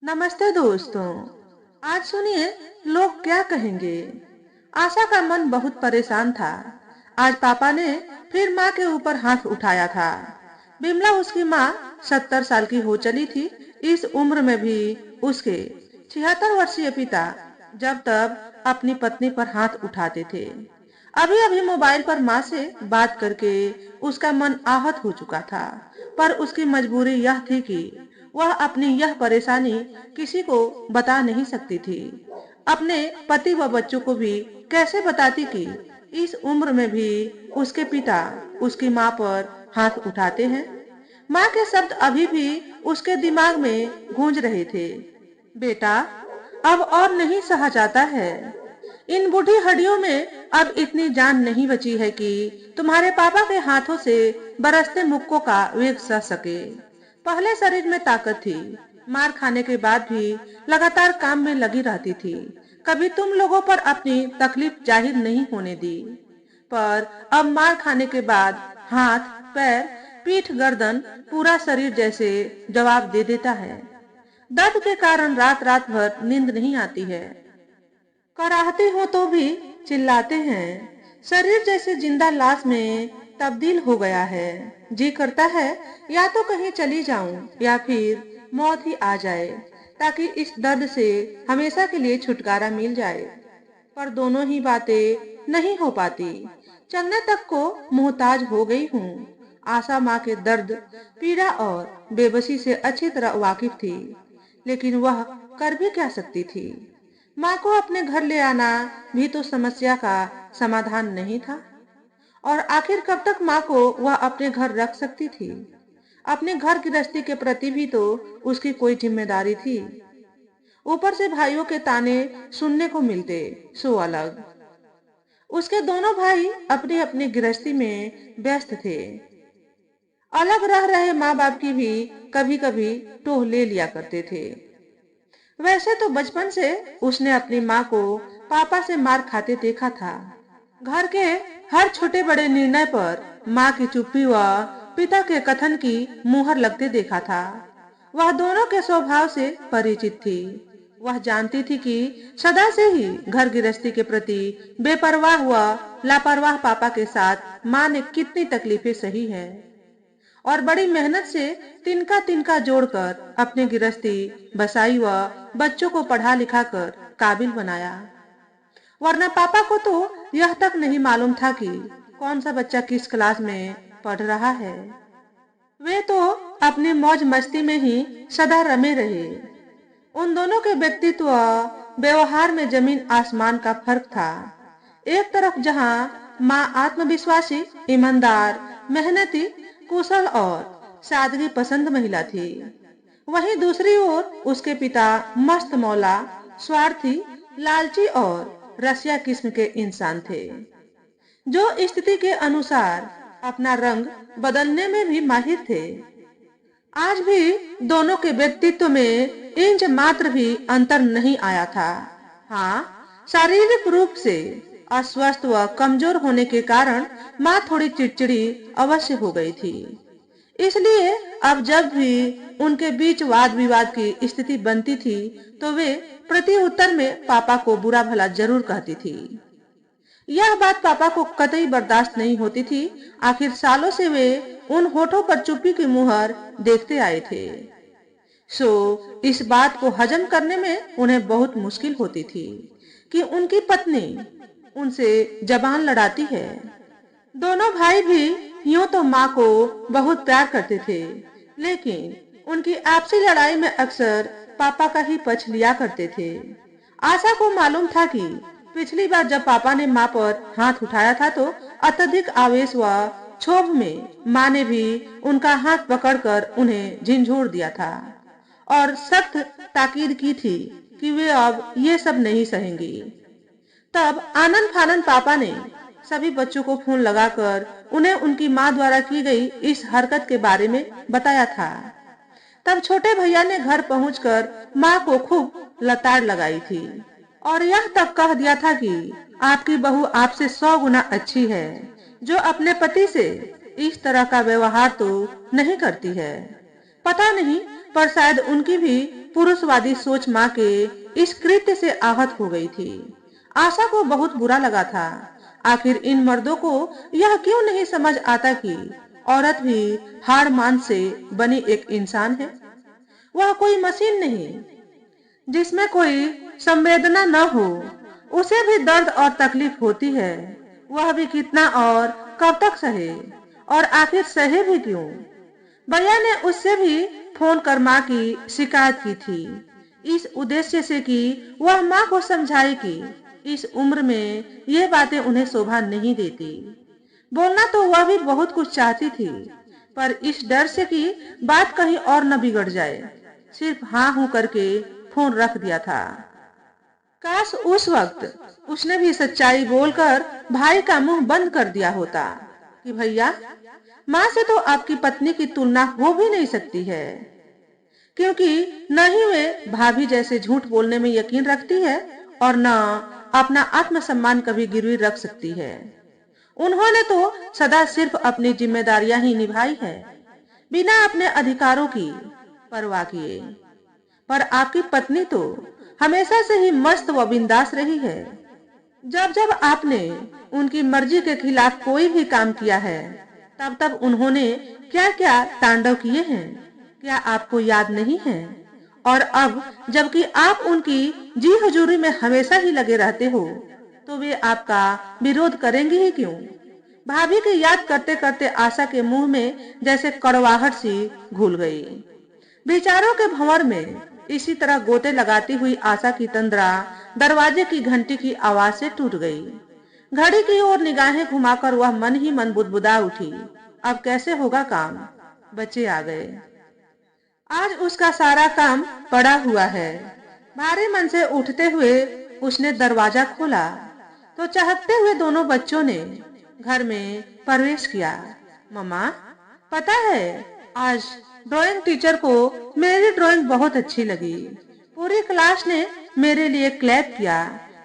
नमस्ते दोस्तों। आज सुनिए, लोग क्या कहेंगे। आशा का मन बहुत परेशान था। आज पापा ने फिर माँ के ऊपर हाथ उठाया था। बिमला उसकी माँ 70 साल की हो चली थी। इस उम्र में भी उसके 76 वर्षीय पिता जब तब अपनी पत्नी पर हाथ उठाते थे। अभी अभी मोबाइल पर माँ से बात करके उसका मन आहत हो चुका था, पर उसकी मजबूरी यह थी कि वह अपनी यह परेशानी किसी को बता नहीं सकती थी। अपने पति व बच्चों को भी कैसे बताती कि इस उम्र में भी उसके पिता उसकी माँ पर हाथ उठाते हैं। माँ के शब्द अभी भी उसके दिमाग में गूंज रहे थे। बेटा, अब और नहीं सहा जाता है। इन बूढ़ी हड्डियों में अब इतनी जान नहीं बची है कि तुम्हारे पापा के हाथों से बरसते मुक्कों का वेग सह सके। पहले शरीर में ताकत थी, मार खाने के बाद भी लगातार काम में लगी रहती थी। कभी तुम लोगों पर अपनी तकलीफ जाहिर नहीं होने दी, पर अब मार खाने के बाद हाथ, पैर, पीठ, गर्दन, पूरा शरीर जैसे जवाब दे देता है। दर्द के कारण रात रात भर नींद नहीं आती है। कराहते हो तो भी चिल्लाते हैं। शरीर जैसे जिंदा लाश में तब्दील हो गया है। जी करता है या तो कहीं चली जाऊं या फिर मौत ही आ जाए, ताकि इस दर्द से हमेशा के लिए छुटकारा मिल जाए। पर दोनों ही बातें नहीं हो पाती। चलने तक को मोहताज हो गई हूँ। आशा माँ के दर्द, पीड़ा और बेबसी से अच्छी तरह वाकिफ थी, लेकिन वह कर भी क्या सकती थी। माँ को अपने घर ले आना भी तो समस्या का समाधान नहीं था। और आखिर कब तक माँ को वह अपने घर रख सकती थी। अपने घर गृहस्थी के प्रति भी तो उसकी कोई जिम्मेदारी थी। ऊपर से भाइयों के ताने सुनने को मिलते, सो अलग। उसके दोनों भाई अपनी अपनी गृहस्थी में व्यस्त थे। अलग रह रहे माँ बाप की भी कभी कभी टोह ले लिया करते थे। वैसे तो बचपन से उसने अपनी माँ को पापा से मार खाते देखा था। घर के हर छोटे बड़े निर्णय पर माँ की चुप्पी व पिता के कथन की मुहर लगते देखा था। वह दोनों के स्वभाव से परिचित थी। वह जानती थी कि सदा से ही घर गृहस्थी के प्रति बेपरवाह व लापरवाह पापा के साथ माँ ने कितनी तकलीफें सही हैं, और बड़ी मेहनत से तिनका तिनका जोड़कर अपनी गृहस्थी बसाई व बच्चों को पढ़ा लिखा कर काबिल बनाया। वरना पापा को तो यह तक नहीं मालूम था कि कौन सा बच्चा किस क्लास में पढ़ रहा है। वे तो अपनी मौज मस्ती में ही सदा रमे रहे। उन दोनों के व्यक्तित्व व्यवहार में जमीन आसमान का फर्क था। एक तरफ जहां माँ आत्मविश्वासी, ईमानदार, मेहनती, कुशल और सादगी पसंद महिला थी, वहीं दूसरी ओर उसके पिता मस्त मौला, स्वार्थी, लालची और रसिया किस्म के इंसान थे, जो स्थिति के अनुसार अपना रंग बदलने में भी माहिर थे। आज भी दोनों के व्यक्तित्व में इंच मात्र भी अंतर नहीं आया था। हाँ, शारीरिक रूप से अस्वस्थ व कमजोर होने के कारण माँ थोड़ी चिड़चिड़ी अवश्य हो गई थी। इसलिए अब जब भी उनके बीच वाद विवाद की स्थिति बनती थी, तो वे प्रति उत्तर में पापा को बुरा भला जरूर कहती थी। यह बात पापा को कतई बर्दाश्त नहीं होती थी। आखिर सालों से वे उन होठों पर चुप्पी की मुहर देखते आए थे। सो इस बात को हजम करने में उन्हें बहुत मुश्किल होती थी कि उनकी पत्नी उनसे जबान लड़ाती है। दोनों भाई भी यूं तो माँ को बहुत प्यार करते थे, लेकिन उनकी आपसी लड़ाई में अक्सर पापा का ही पक्ष लिया करते थे। आशा को मालूम था कि पिछली बार जब पापा ने माँ पर हाथ उठाया था, तो अत्यधिक आवेश व क्षोभ में माँ ने भी उनका हाथ पकड़कर उन्हें झिंझोर दिया था और सख्त ताकीद की थी कि वे अब ये सब नहीं सहेंगी। तब आनन फानन पापा ने सभी बच्चों को फोन लगाकर उन्हें उनकी माँ द्वारा की गई इस हरकत के बारे में बताया था। तब छोटे भैया ने घर पहुंचकर माँ को खूब लताड़ लगाई थी और यह तक कह दिया था कि आपकी बहू आपसे 100 गुना अच्छी है, जो अपने पति से इस तरह का व्यवहार तो नहीं करती है। पता नहीं, पर शायद उनकी भी पुरुषवादी सोच माँ के इस कृत्य से आहत हो गई थी। आशा को बहुत बुरा लगा था। आखिर इन मर्दों को यह क्यों नहीं समझ आता कि औरत भी हाड़ मांस से बनी एक इंसान है। वह कोई मशीन नहीं जिसमें कोई संवेदना न हो। उसे भी दर्द और तकलीफ होती है। वह भी कितना और कब तक सहे, और आखिर सहे भी क्यों। भैया ने उससे भी फोन कर माँ की शिकायत की थी, इस उद्देश्य से कि वह माँ को समझाए कि इस उम्र में ये बातें उन्हें शोभा नहीं देती। बोलना तो वह भी बहुत कुछ चाहती थी, पर इस डर से कि बात कहीं और न बिगड़ जाए, सिर्फ हाँ हूं करके फोन रख दिया था। काश उस वक्त उसने भी सच्चाई बोलकर भाई का मुंह बंद कर दिया होता कि भैया, माँ से तो आपकी पत्नी की तुलना हो भी नहीं सकती है, क्योंकि न ही वे भाभी जैसे झूठ बोलने में यकीन रखती है और न अपना आत्मसम्मान कभी गिरवी रख सकती है। उन्होंने तो सदा सिर्फ अपनी जिम्मेदारियां ही निभाई है, बिना अपने अधिकारों की परवाह किए। पर आपकी पत्नी तो हमेशा से ही मस्त व बिंदास रही है। जब जब आपने उनकी मर्जी के खिलाफ कोई भी काम किया है, तब तब उन्होंने क्या क्या तांडव किए हैं, क्या आपको याद नहीं है। और अब जबकि आप उनकी जी हजूरी में हमेशा ही लगे रहते हो, तो वे आपका विरोध करेंगे ही क्यों। भाभी की याद करते करते आशा के मुंह में जैसे कड़वाहट सी घुल गई। विचारों के भंवर में इसी तरह गोते लगाती हुई आशा की तंद्रा दरवाजे की घंटी की आवाज से टूट गई। घड़ी की ओर निगाहें घुमाकर वह मन ही मन बुदबुदा उठी, अब कैसे होगा काम। बच्चे आ गए। आज उसका सारा काम पड़ा हुआ है। भारी मन से उठते हुए उसने दरवाजा खोला तो चहकते हुए दोनों बच्चों ने घर में प्रवेश किया। मम्मा, पता है आज ड्राइंग टीचर को मेरी ड्राइंग बहुत अच्छी लगी। पूरी क्लास ने मेरे लिए क्लैप किया।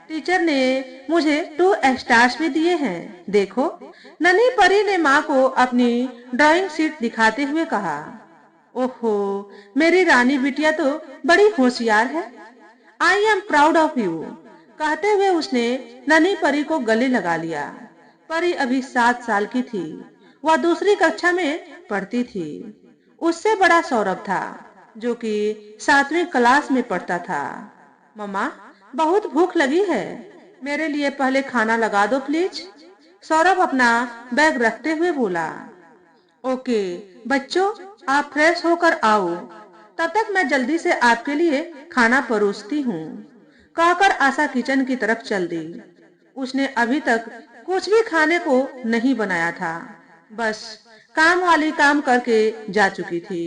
टीचर ने मुझे 2 स्टार्स भी दिए हैं। देखो, नन्ही परी ने माँ को अपनी ड्राइंग शीट दिखाते हुए कहा। ओहो, मेरी रानी बिटिया तो बड़ी होशियार है। I am proud of you. कहते हुए उसने नन्ही परी को गले लगा लिया। परी अभी 7 साल की थी। वह दूसरी कक्षा में पढ़ती थी। उससे बड़ा सौरभ था, जो कि 7वीं क्लास में पढ़ता था। मम्मा, बहुत भूख लगी है, मेरे लिए पहले खाना लगा दो प्लीज। सौरभ अपना बैग रखते हुए बोला। ओके बच्चों, आप फ्रेश होकर आओ, तब तक मैं जल्दी से आपके लिए खाना परोसती हूँ। कहकर आशा किचन की तरफ चल दी। उसने अभी तक कुछ भी खाने को नहीं बनाया था, बस काम वाली काम करके जा चुकी थी।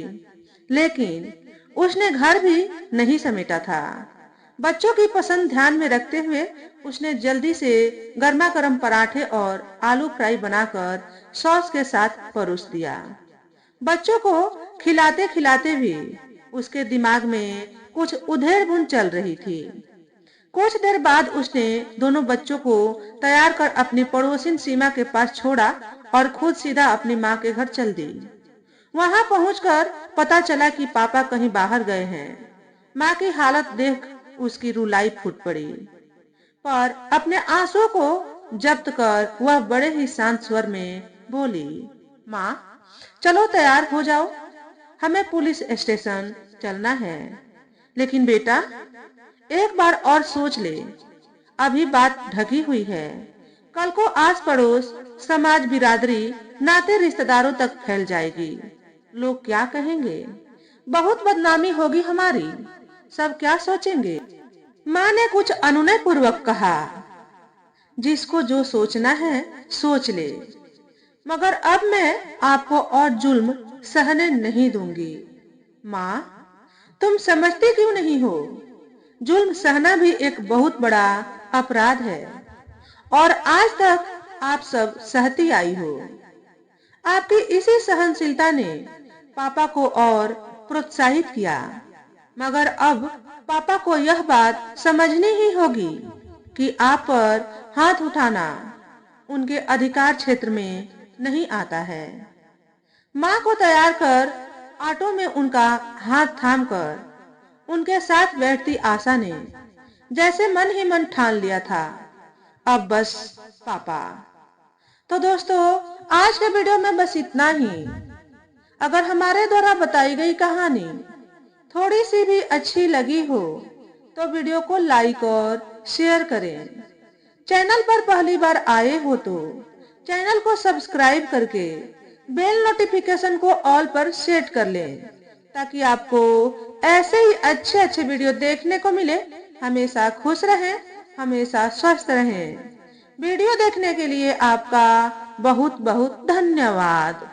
लेकिन उसने घर भी नहीं समेटा था। बच्चों की पसंद ध्यान में रखते हुए उसने जल्दी से गर्मा गर्म पराठे और आलू फ्राई बनाकर सॉस के साथ परोस दिया। बच्चों को खिलाते खिलाते भी उसके दिमाग में कुछ उधेड़-बुन चल रही थी। कुछ देर बाद उसने दोनों बच्चों को तैयार कर अपनी पड़ोसिन सीमा के पास छोड़ा और खुद सीधा अपनी माँ के घर चल दी। वहां पहुंचकर पता चला कि पापा कहीं बाहर गए हैं। माँ की हालत देख उसकी रुलाई फूट पड़ी, पर अपने आंसुओं को जब्त कर वह बड़े ही शांत स्वर में बोली, माँ, चलो तैयार हो जाओ, हमें पुलिस स्टेशन चलना है। लेकिन बेटा, एक बार और सोच ले, अभी बात ढकी हुई है। कल को आस पड़ोस, समाज, बिरादरी, नाते रिश्तेदारों तक फैल जाएगी। लोग क्या कहेंगे? बहुत बदनामी होगी हमारी। सब क्या सोचेंगे? माँ ने कुछ अनुनय पूर्वक कहा। जिसको जो सोचना है सोच ले, मगर अब मैं आपको और जुल्म सहने नहीं दूंगी। माँ, तुम समझती क्यों नहीं हो? जुल्म सहना भी एक बहुत बड़ा अपराध है, और आज तक आप सब सहती आई हो। आपकी इसी सहनशीलता ने पापा को और प्रोत्साहित किया, मगर अब पापा को यह बात समझनी ही होगी कि आप पर हाथ उठाना उनके अधिकार क्षेत्र में नहीं आता है। माँ को तैयार कर ऑटो में उनका हाथ थामकर उनके साथ बैठती आशा ने जैसे मन ही मन ठान लिया था, अब बस पापा। तो दोस्तों, आज के वीडियो में बस इतना ही। अगर हमारे द्वारा बताई गई कहानी थोड़ी सी भी अच्छी लगी हो तो वीडियो को लाइक और शेयर करें। चैनल पर पहली बार आए हो तो चैनल को सब्सक्राइब करके बेल नोटिफिकेशन को ऑल पर सेट कर लें, ताकि आपको ऐसे ही अच्छे अच्छे वीडियो देखने को मिले। हमेशा खुश रहें, हमेशा स्वस्थ रहें। वीडियो देखने के लिए आपका बहुत बहुत धन्यवाद।